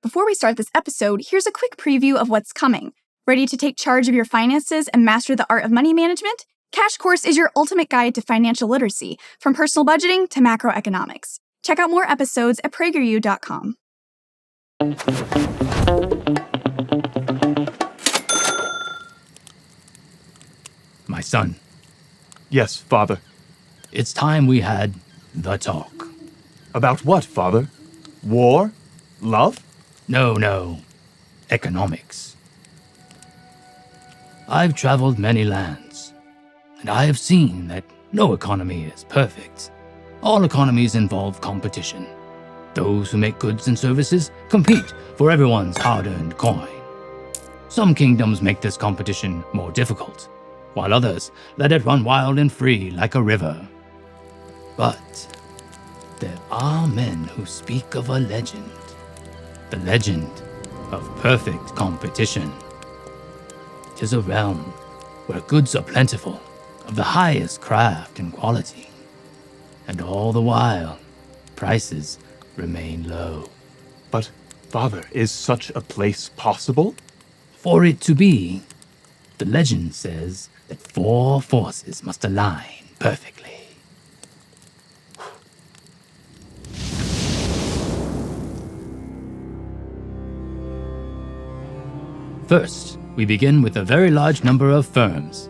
Before we start this episode, here's a quick preview of what's coming. Ready to take charge of your finances and master the art of money management? Cash Course is your ultimate guide to financial literacy, from personal budgeting to macroeconomics. Check out more episodes at PragerU.com. My son. Yes, Father. It's time we had the talk. About what, Father? War? Love? No. Economics. I've traveled many lands, and I have seen that no economy is perfect. All economies involve competition. Those who make goods and services compete for everyone's hard-earned coin. Some kingdoms make this competition more difficult, while others let it run wild and free like a river. But there are men who speak of a legend. The legend of perfect competition. 'Tis a realm where goods are plentiful, of the highest craft and quality, and all the while, prices remain low. But, Father, is such a place possible? For it to be, the legend says that 4 forces must align perfectly. First, we begin with a very large number of firms.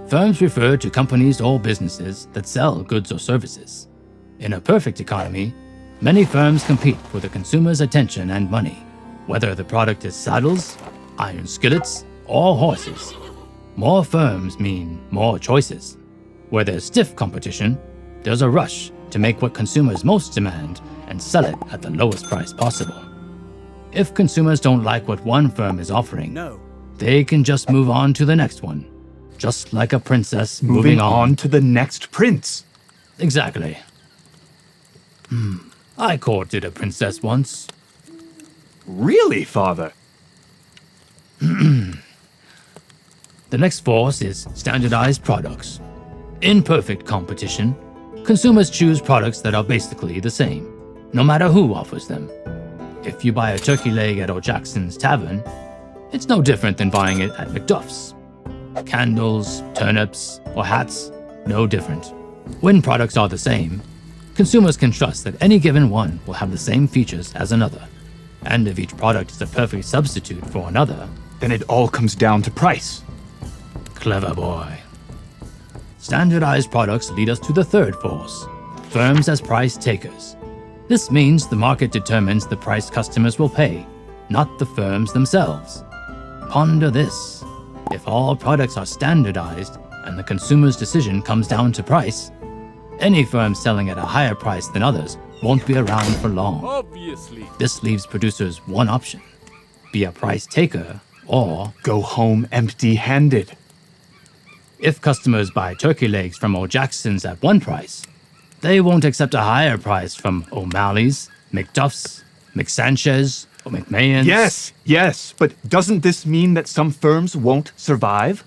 Firms refer to companies or businesses that sell goods or services. In a perfect economy, many firms compete for the consumer's attention and money, whether the product is saddles, iron skillets, or horses. More firms mean more choices. Where there's stiff competition, there's a rush to make what consumers most demand and sell it at the lowest price possible. If consumers don't like what one firm is offering, they can just move on to the next one, just like a princess moving on to the next prince. Exactly. I courted a princess once. Really, Father? The next force is standardized products. In perfect competition, consumers choose products that are basically the same, no matter who offers them. If you buy a turkey leg at O'Jackson's Tavern, it's no different than buying it at McDuff's. Candles, turnips, or hats, no different. When products are the same, consumers can trust that any given one will have the same features as another. And if each product is a perfect substitute for another, then it all comes down to price. Clever boy. Standardized products lead us to the third force, firms as price takers. This means the market determines the price customers will pay, not the firms themselves. Ponder this. If all products are standardized and the consumer's decision comes down to price, any firm selling at a higher price than others won't be around for long. Obviously. This leaves producers one option: be a price taker or go home empty-handed. If customers buy turkey legs from O'Jackson's at one price, they won't accept a higher price from O'Malley's, McDuff's, McSanchez, or McMahon's. Yes, but doesn't this mean that some firms won't survive?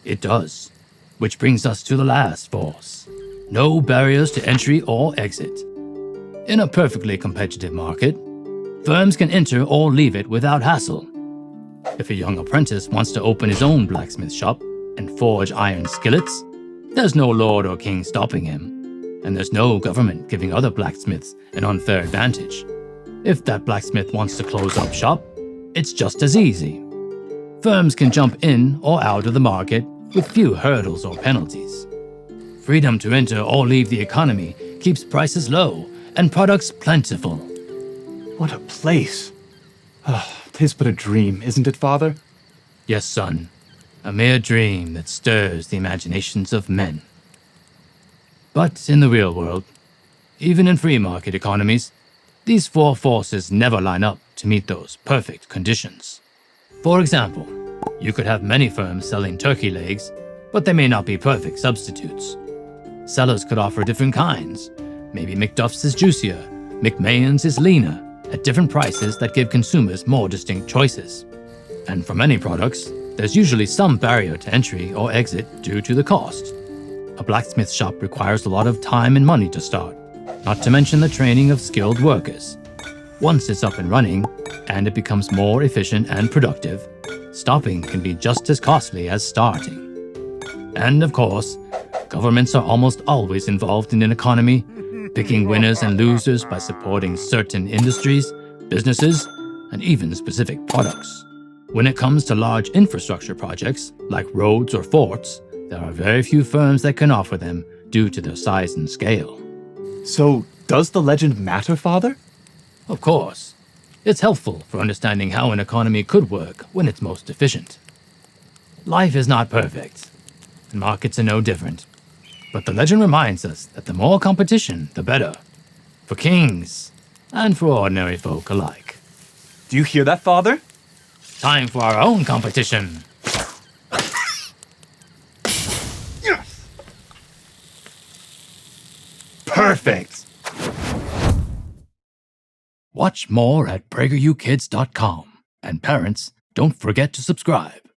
It does, which brings us to the last force. No barriers to entry or exit. In a perfectly competitive market, firms can enter or leave it without hassle. If a young apprentice wants to open his own blacksmith shop and forge iron skillets, there's no lord or king stopping him. And there's no government giving other blacksmiths an unfair advantage. If that blacksmith wants to close up shop, it's just as easy. Firms can jump in or out of the market with few hurdles or penalties. Freedom to enter or leave the economy keeps prices low and products plentiful. What a place. 'Tis but a dream, isn't it, Father? Yes, son. A mere dream that stirs the imaginations of men. But in the real world, even in free market economies, these 4 forces never line up to meet those perfect conditions. For example, you could have many firms selling turkey legs, but they may not be perfect substitutes. Sellers could offer different kinds. Maybe McDuff's is juicier, McMahon's is leaner, at different prices that give consumers more distinct choices. And for many products, there's usually some barrier to entry or exit due to the cost. A blacksmith shop requires a lot of time and money to start, not to mention the training of skilled workers. Once it's up and running, and it becomes more efficient and productive, stopping can be just as costly as starting. And of course, governments are almost always involved in an economy, picking winners and losers by supporting certain industries, businesses, and even specific products. When it comes to large infrastructure projects, like roads or forts, there are very few firms that can offer them due to their size and scale. So, does the legend matter, Father? Of course, it's helpful for understanding how an economy could work when it's most efficient. Life is not perfect, and markets are no different. But the legend reminds us that the more competition, the better, for kings and for ordinary folk alike. Do you hear that, Father? Time for our own competition. Yes! Perfect! Watch more at PragerUKids.com. And parents, don't forget to subscribe.